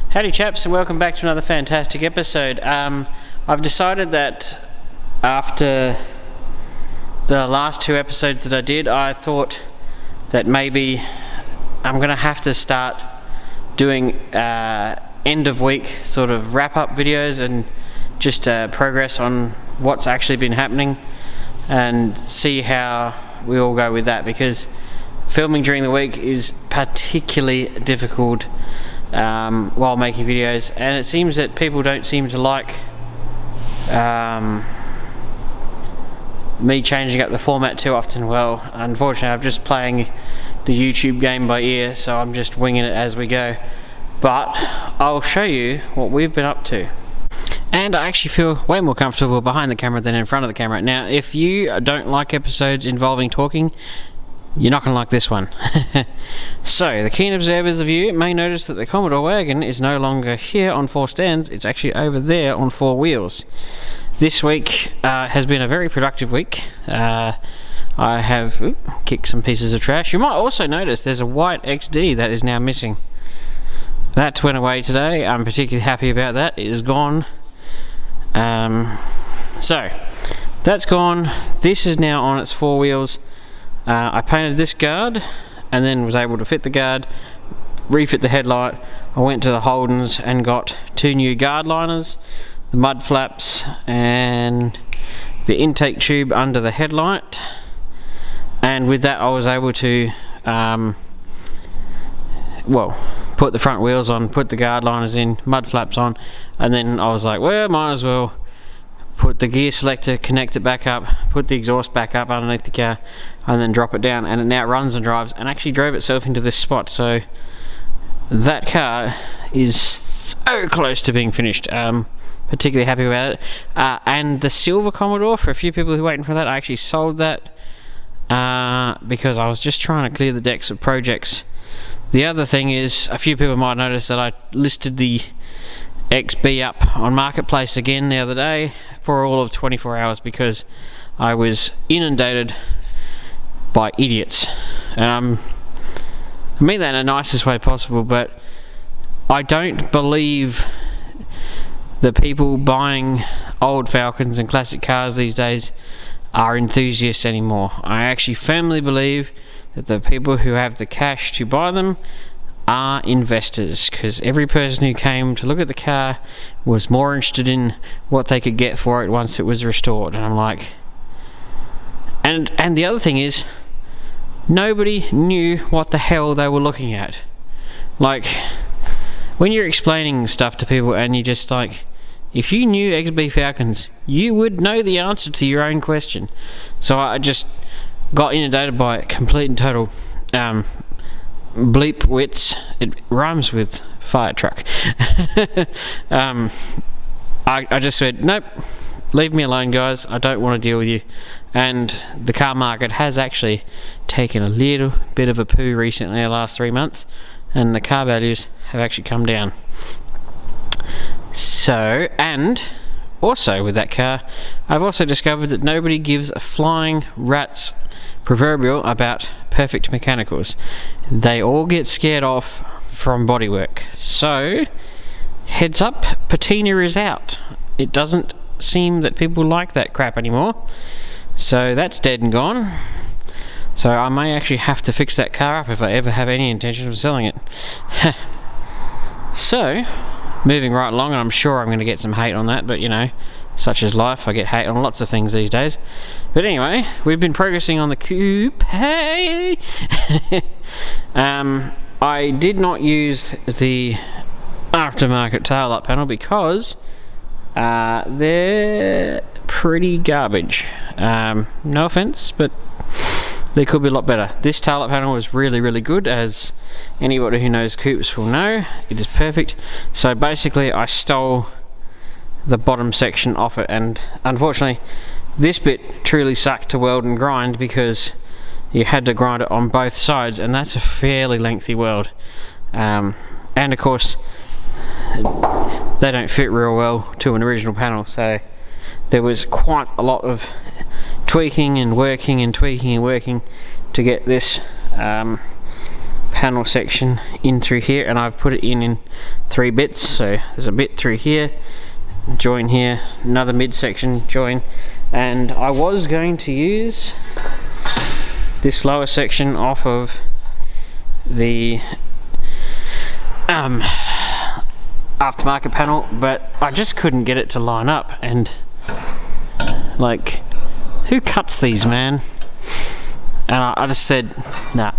Howdy chaps, and welcome back to another fantastic episode. I've decided that after the last two episodes that I did, I thought that maybe I'm going to have to start doing end of week sort of wrap up videos and just progress on what's actually been happening and see how we all go with that, because filming during the week is particularly difficult while making videos, and it seems that people don't seem to like me changing up the format too often. Well, unfortunately I'm just playing the YouTube game by ear, so I'm just winging it as we go, but I'll show you what we've been up to. And I actually feel way more comfortable behind the camera than in front of the camera. Now, if you don't like episodes involving talking, you're not going to like this one. So, the keen observers of you may notice that the Commodore wagon is no longer here on four stands, it's actually over there on four wheels. This week has been a very productive week. I have kicked some pieces of trash. You might also notice there's a white XD that is now missing. That went away today. I'm particularly happy about that. It is gone. So, that's gone. This is now on its four wheels. I painted this guard and then was able to fit the guard, refit the headlight. I went to the Holdens and got two new guard liners, the mud flaps and the intake tube under the headlight, and with that I was able to well, put the front wheels on, put the guard liners in, mud flaps on, and then I was like, well, might as well put the gear selector, connect it back up, put the exhaust back up underneath the car, and then drop it down, and it now runs and drives, and actually drove itself into this spot. So that car is so close to being finished. Particularly happy about it. And the silver Commodore, for a few people who are waiting for that, I actually sold that because I was just trying to clear the decks of projects. The other thing is, a few people might notice that I listed the XB up on Marketplace again the other day for all of 24 hours because I was inundated by idiots, and I mean that in the nicest way possible, but I don't believe the people buying old Falcons and classic cars these days are enthusiasts anymore. I actually firmly believe that the people who have the cash to buy them are investors, because every person who came to look at the car was more interested in what they could get for it once it was restored. And I'm like, and the other thing is, nobody knew what the hell they were looking at. Like, when you're explaining stuff to people and you just like, if you knew XB Falcons, you would know the answer to your own question. So I just got inundated by complete and total bleep wits. It rhymes with fire truck. I just said, nope, leave me alone guys, I don't want to deal with you. And the car market has actually taken a little bit of a poo recently, the last 3 months, and the car values have actually come down. So, and also with that car, I've also discovered that nobody gives a flying rat's proverbial about perfect mechanicals. They all get scared off from bodywork. So, heads up, patina is out. It doesn't seem that people like that crap anymore. So that's dead and gone. So I may actually have to fix that car up if I ever have any intention of selling it. So, moving right along, and I'm sure I'm going to get some hate on that, but you know, such is life. I get hate on lots of things these days. But anyway, we've been progressing on the coupe. Hey! I did not use the aftermarket tail-up panel because they're pretty garbage. No offense, but they could be a lot better. This tail-up panel is really, really good, as anybody who knows coupes will know. It is perfect. So basically, I stole the bottom section off it, and unfortunately, this bit truly sucked to weld and grind because you had to grind it on both sides, and that's a fairly lengthy weld. And of course, they don't fit real well to an original panel, so there was quite a lot of tweaking and working and tweaking and working to get this panel section in through here, and I've put it in 3 bits. So there's a bit through here, join here, another midsection join, and I was going to use this lower section off of the aftermarket panel, but I just couldn't get it to line up. And like, who cuts these, man? And I just said, nah,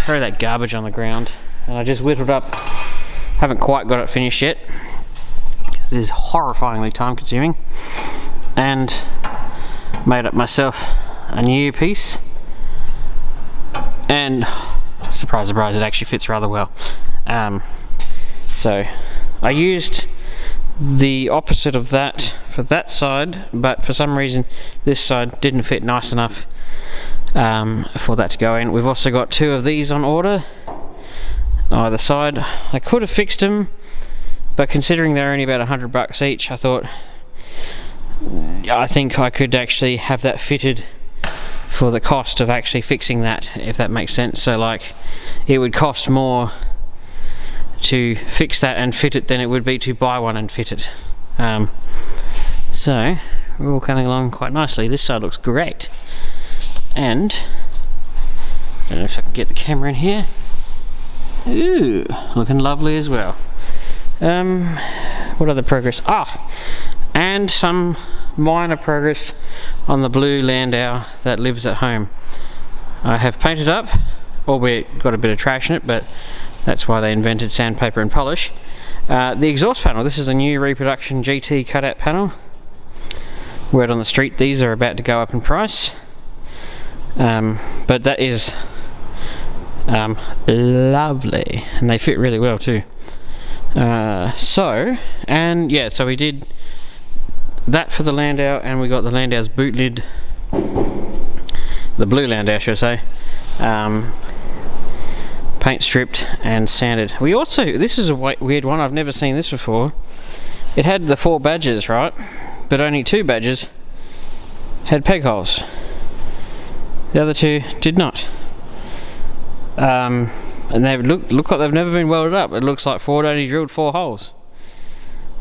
throw that garbage on the ground. And I just whittled up, haven't quite got it finished yet. It is horrifyingly time consuming, and made up myself a new piece, and surprise surprise, it actually fits rather well. So I used the opposite of that for that side, but for some reason this side didn't fit nice enough for that to go in. We've also got 2 of these on order on either side. I could have fixed them, but considering they're only about $100 each, I think I could actually have that fitted for the cost of actually fixing that, if that makes sense. So like, it would cost more to fix that and fit it than it would be to buy one and fit it. So we're all coming along quite nicely. This side looks great, and I don't know if I can get the camera in here. Ooh, looking lovely as well. What other progress? And some minor progress on the blue Landau that lives at home. I have painted up, albeit got a bit of trash in it, but that's why they invented sandpaper and polish. The exhaust panel, this is a new Reproduction GT cutout panel. Word on the street, these are about to go up in price. But that is lovely, and they fit really well too. So we did that for the Landau, and we got the Landau's boot lid, the blue Landau should I say, paint stripped and sanded. We also, this is a weird one, I've never seen this before. It had the 4 badges, right, but only 2 badges had peg holes. The other 2 did not. And they look like they've never been welded up. It looks like Ford only drilled 4 holes.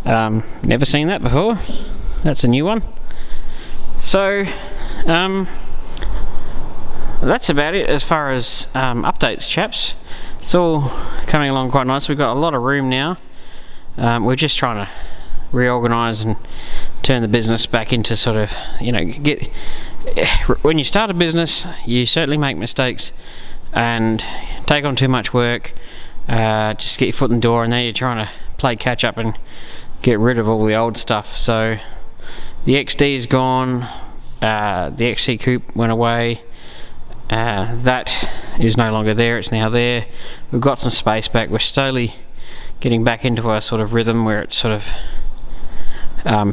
Never seen that before. That's a new one. So that's about it as far as updates, chaps. It's all coming along quite nice. We've got a lot of room now. We're just trying to reorganize and turn the business back into sort of, when you start a business, you certainly make mistakes and take on too much work, just get your foot in the door, and then you're trying to play catch up and get rid of all the old stuff. So the XD is gone, the XC Coupe went away, that is no longer there, it's now there. We've got some space back, we're slowly getting back into our sort of rhythm where it's sort of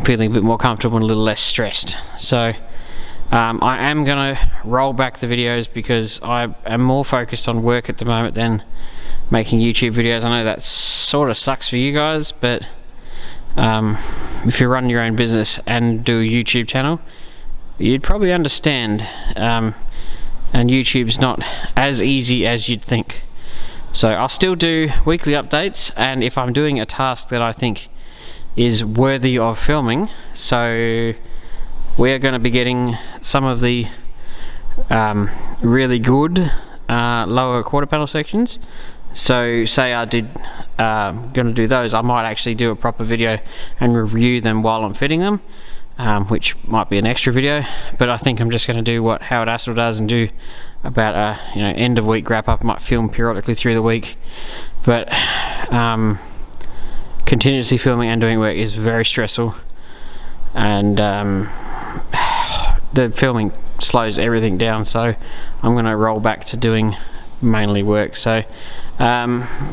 feeling a bit more comfortable and a little less stressed. So I am going to roll back the videos because I am more focused on work at the moment than making YouTube videos. I know that sort of sucks for you guys, but if you run your own business and do a YouTube channel, you'd probably understand, and YouTube's not as easy as you'd think. So I'll still do weekly updates, and if I'm doing a task that I think is worthy of filming, so we're going to be getting some of the really good lower quarter panel sections. So say I did going to do those, I might actually do a proper video and review them while I'm fitting them, which might be an extra video, but I think I'm just going to do what Howard Assel does and do about a end of week wrap up. I might film periodically through the week, but continuously filming and doing work is very stressful, and the filming slows everything down, so I'm going to roll back to doing mainly work. So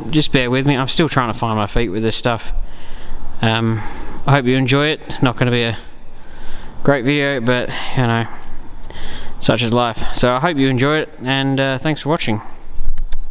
just bear with me, I'm still trying to find my feet with this stuff. I hope you enjoy it. Not going to be a great video, but such is life. So I hope you enjoy it, and thanks for watching.